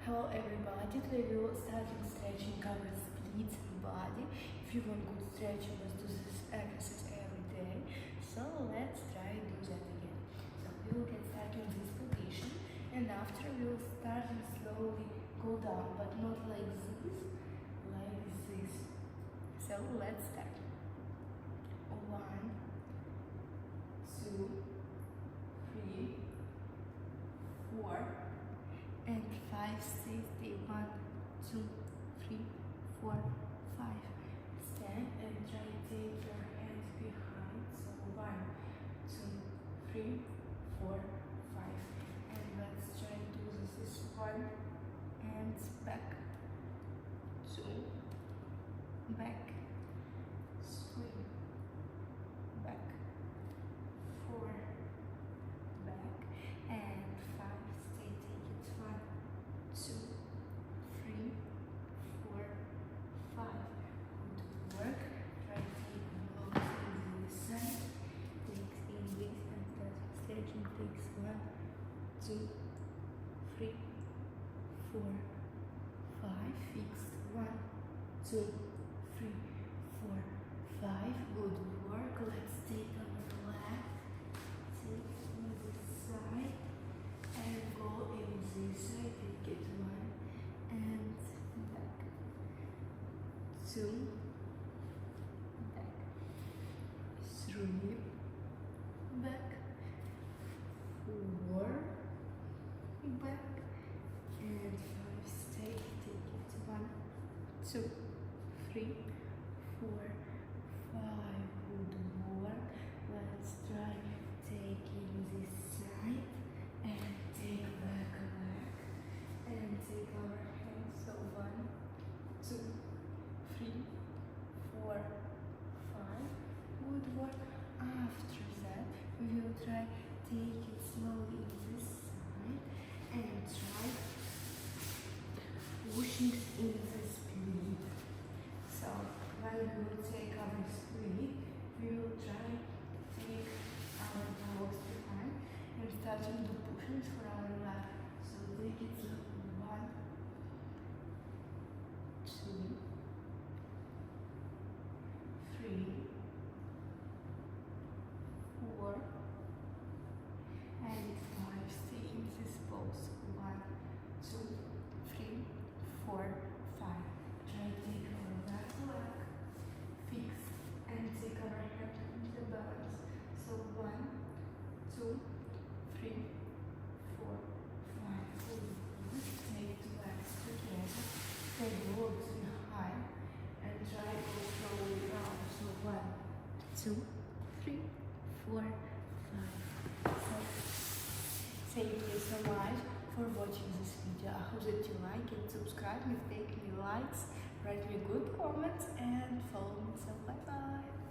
Hello everybody, today we will start stretching our splits body. If you want good stretch, you must do this exercise every day. So let's try and do that again. So we will get started in this position, and after we will start and slowly go down, but not like this, like this. So let's start. 1, 2, 3, 4 and 5, 6, 8, 1, 2, 3, 4, 5. Stand and try to take your hands behind. So 1, 2, 3, 4, 5. And let's try to do this. 1 and back, 2, back, 3, back, 4, back, and 5. Stay, take it. 1, 2, 3, 4, 5. Good work. Try to take blows in this side. Takes in this and start stretching. Takes 1, 2, 3, 4, 5. Fixed. 1, 2, 3, 4, 5. Good work. Let's take our leg. Take on this side and go in this side. Take it 1 and back, 2, back, 3, back, 4, back, and 5. Stay. Take it 1, 2, 3, 4, 5. Good work. Let's try taking this side and take back leg and take our hands. So 1, 2, 3, 4, 5. Good work. After that, we will try take it slowly in this side and try pushing in the split. So when we will take our split, we will try to take our blows behind and starting to push for our left. So take it slowly. 1, 2, 3, 4, and 5. Stay in this pose. 1, 2, 3, 4, 5. Try to take our left leg, fix, and take our head into the balance. So 1, 2, 3, 4, 5. Take two legs together, take both behind, and try to go slowly down. So 1, 2, 3, 4, 5. So thank you so much for watching this video. I hope that you like it. Subscribe me, take me likes, write me good comments, and follow me. So bye bye.